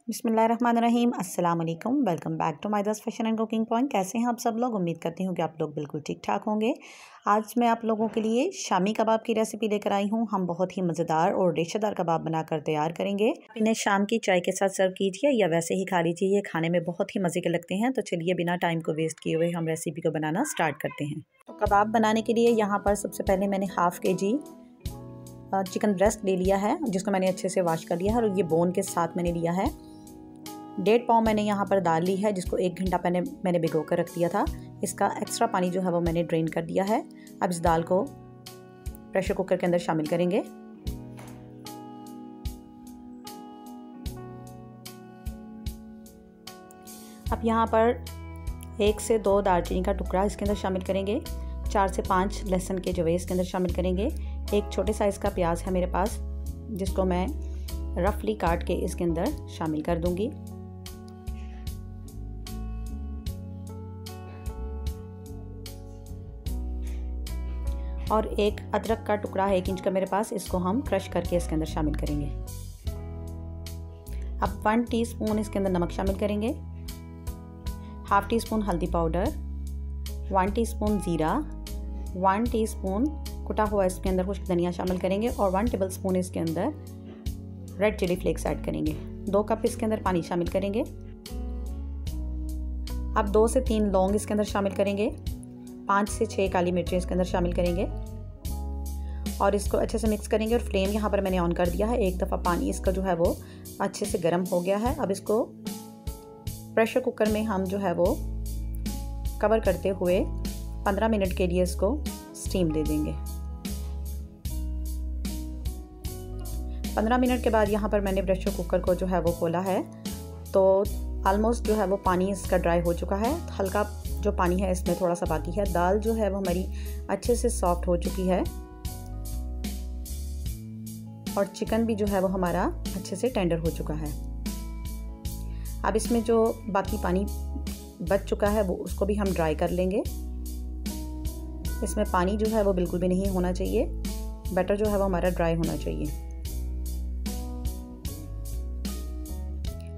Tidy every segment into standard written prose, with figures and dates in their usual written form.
बिस्मिल्लाहिर्रहमानिर्रहीम अस्सलाम वालेकुम। Welcome back to Midas Fashion and Cooking Point. कैसे हैं आप सब लोग? उम्मीद करती हूँ कि आप लोग बिल्कुल ठीक ठाक होंगे। आज मैं आप लोगों के लिए शामी कबाब की रेसिपी लेकर आई हूँ। हम बहुत ही मज़ेदार और रेशेदार कबाब बनाकर तैयार करेंगे। इन्हें शाम की चाय के साथ सर्व कीजिए या वैसे ही खा लीजिए। ये खाने में बहुत ही मज़े के लगते हैं। तो चलिए बिना टाइम को वेस्ट किए हुए हम रेसिपी को बनाना स्टार्ट करते हैं। तो कबाब बनाने के लिए यहाँ पर सबसे पहले मैंने हाफ़ KG चिकन ब्रेस्ट ले लिया है, जिसको मैंने अच्छे से वॉश कर लिया है और ये बोन के साथ मैंने लिया है। 1.5 पाव मैंने यहाँ पर दाल ली है, जिसको 1 घंटा पहले मैंने भिगो कर रख दिया था। इसका एक्स्ट्रा पानी जो है वो मैंने ड्रेन कर दिया है। अब इस दाल को प्रेशर कुकर के अंदर शामिल करेंगे। अब यहाँ पर 1 से 2 दालचीनी का टुकड़ा इसके अंदर शामिल करेंगे। 4 से 5 लहसुन के जवे इसके अंदर शामिल करेंगे। एक छोटे साइज़ का प्याज है मेरे पास, जिसको मैं रफली काट के इसके अंदर शामिल कर दूंगी। और एक अदरक का टुकड़ा है 1 इंच का मेरे पास, इसको हम क्रश करके इसके अंदर शामिल करेंगे। अब 1 टीस्पून इसके अंदर नमक शामिल करेंगे, ½ टीस्पून हल्दी पाउडर, 1 टीस्पून ज़ीरा, 1 टीस्पून कुटा हुआ इसके अंदर खुश्क धनिया शामिल करेंगे और 1 टेबलस्पून इसके अंदर रेड चिली फ्लेक्स ऐड करेंगे। 2 कप इसके अंदर पानी शामिल करेंगे। अब 2 से 3 लौंग इसके अंदर शामिल करेंगे। 5 से 6 काली मिर्चें इसके अंदर शामिल करेंगे और इसको अच्छे से मिक्स करेंगे। और फ्लेम यहाँ पर मैंने ऑन कर दिया है। एक दफ़ा पानी इसका जो है वो अच्छे से गर्म हो गया है। अब इसको प्रेशर कुकर में हम जो है वो कवर करते हुए 15 मिनट के लिए इसको स्टीम दे देंगे। 15 मिनट के बाद यहाँ पर मैंने प्रेशर कुकर को जो है वो खोला है, तो ऑलमोस्ट जो है वो पानी इसका ड्राई हो चुका है। हल्का जो पानी है इसमें थोड़ा सा बाकी है। दाल जो है वो हमारी अच्छे से सॉफ्ट हो चुकी है और चिकन भी जो है वो हमारा अच्छे से टेंडर हो चुका है। अब इसमें जो बाकी पानी बच चुका है वो उसको भी हम ड्राई कर लेंगे। इसमें पानी जो है वो बिल्कुल भी नहीं होना चाहिए। बैटर जो है वो हमारा ड्राई होना चाहिए।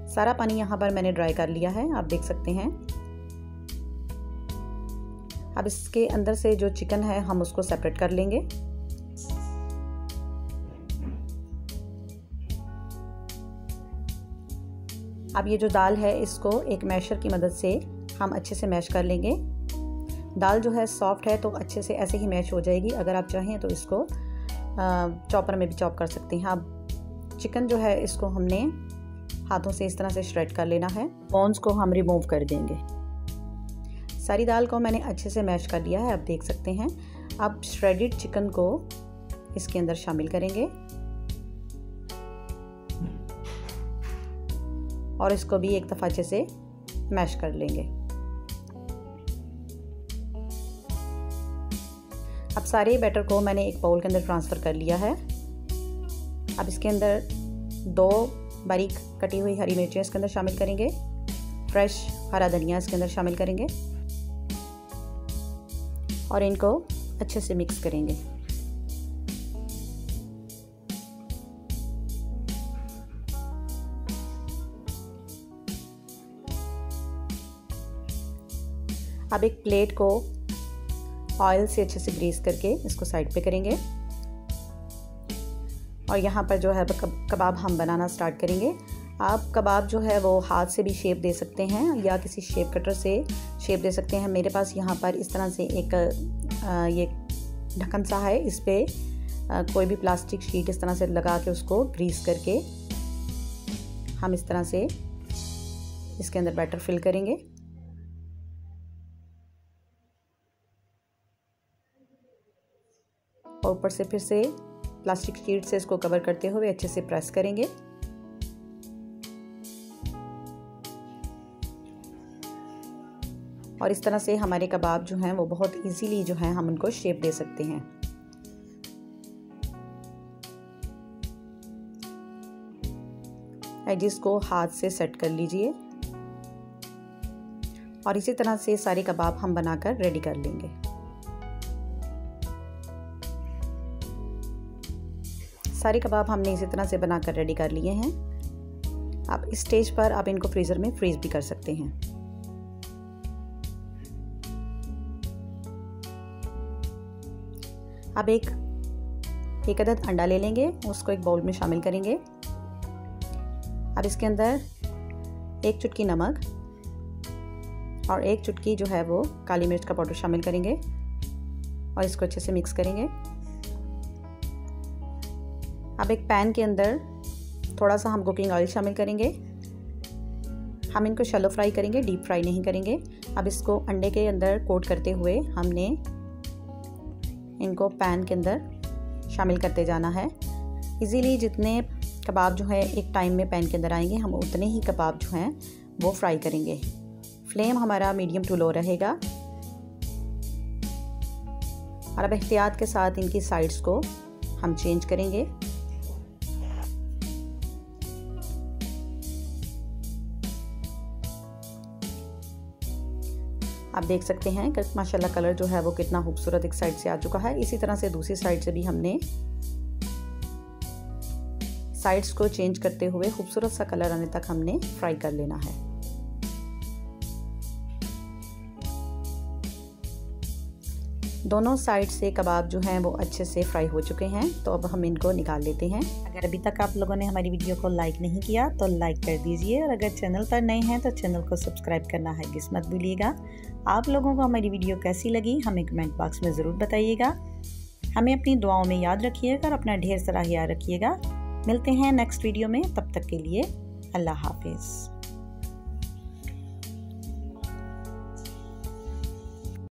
सारा पानी यहाँ पर मैंने ड्राई कर लिया है, आप देख सकते हैं। अब इसके अंदर से जो चिकन है हम उसको सेपरेट कर लेंगे। अब ये जो दाल है इसको एक मैशर की मदद से हम अच्छे से मैश कर लेंगे। दाल जो है सॉफ्ट है तो अच्छे से ऐसे ही मैश हो जाएगी। अगर आप चाहें तो इसको चॉपर में भी चॉप कर सकते हैं। अब चिकन जो है इसको हमने हाथों से इस तरह से श्रेड कर लेना है। बोन्स को हम रिमूव कर देंगे। सारी दाल को मैंने अच्छे से मैश कर लिया है, आप देख सकते हैं। अब श्रेडेड चिकन को इसके अंदर शामिल करेंगे और इसको भी एक दफ़ा अच्छे से मैश कर लेंगे। अब सारे बैटर को मैंने एक बाउल के अंदर ट्रांसफ़र कर लिया है। अब इसके अंदर 2 बारीक कटी हुई हरी मिर्चें इसके अंदर शामिल करेंगे। फ्रेश हरा धनिया इसके अंदर शामिल करेंगे और इनको अच्छे से मिक्स करेंगे। अब एक प्लेट को ऑयल से अच्छे से ग्रीस करके इसको साइड पे करेंगे और यहाँ पर जो है कबाब हम बनाना स्टार्ट करेंगे। आप कबाब जो है वो हाथ से भी शेप दे सकते हैं या किसी शेप कटर से शेप दे सकते हैं। मेरे पास यहाँ पर इस तरह से एक ये ढक्कन सा है, इस पे कोई भी प्लास्टिक शीट इस तरह से लगा के उसको ग्रीस करके हम इस तरह से इसके अंदर बैटर फिल करेंगे। और ऊपर से फिर से प्लास्टिक शीट से इसको कवर करते हुए अच्छे से प्रेस करेंगे। और इस तरह से हमारे कबाब जो हैं वो बहुत इजीली जो हैं हम उनको शेप दे सकते हैं। एजेस को हाथ से सेट कर लीजिए और इसी तरह से सारे कबाब हम बनाकर रेडी कर लेंगे। सारे कबाब हमने इसी तरह से बनाकर रेडी कर लिए हैं। आप इस स्टेज पर आप इनको फ्रीज़र में फ्रीज़ भी कर सकते हैं। अब एक अदद अंडा ले लेंगे, उसको एक बाउल में शामिल करेंगे। अब इसके अंदर 1 चुटकी नमक और 1 चुटकी जो है वो काली मिर्च का पाउडर शामिल करेंगे और इसको अच्छे से मिक्स करेंगे। अब एक पैन के अंदर थोड़ा सा हम कुकिंग ऑयल शामिल करेंगे। हम इनको शैलो फ्राई करेंगे, डीप फ्राई नहीं करेंगे। अब इसको अंडे के अंदर कोट करते हुए हमने इनको पैन के अंदर शामिल करते जाना है। इजीली जितने कबाब जो है एक टाइम में पैन के अंदर आएंगे, हम उतने ही कबाब जो हैं वो फ्राई करेंगे। फ्लेम हमारा मीडियम टू लो रहेगा। और अब एहतियात के साथ इनकी साइड्स को हम चेंज करेंगे। आप देख सकते हैं कि माशाल्लाह कलर जो है वो कितना खूबसूरत एक साइड से आ चुका है। इसी तरह से दूसरी साइड से भी हमने साइड्स को चेंज करते हुए खूबसूरत सा कलर आने तक हमने फ्राई कर लेना है। दोनों साइड से कबाब जो हैं वो अच्छे से फ्राई हो चुके हैं, तो अब हम इनको निकाल लेते हैं। अगर अभी तक आप लोगों ने हमारी वीडियो को लाइक नहीं किया तो लाइक कर दीजिए, और अगर चैनल पर नए हैं तो चैनल को सब्सक्राइब करना हरगिज़ मत भूलिएगा। आप लोगों को हमारी वीडियो कैसी लगी हमें कमेंट बॉक्स में ज़रूर बताइएगा। हमें अपनी दुआओं में याद रखिएगा और अपना ढेर सारा ख्याल रखिएगा। मिलते हैं नेक्स्ट वीडियो में, तब तक के लिए अल्लाह हाफिज़।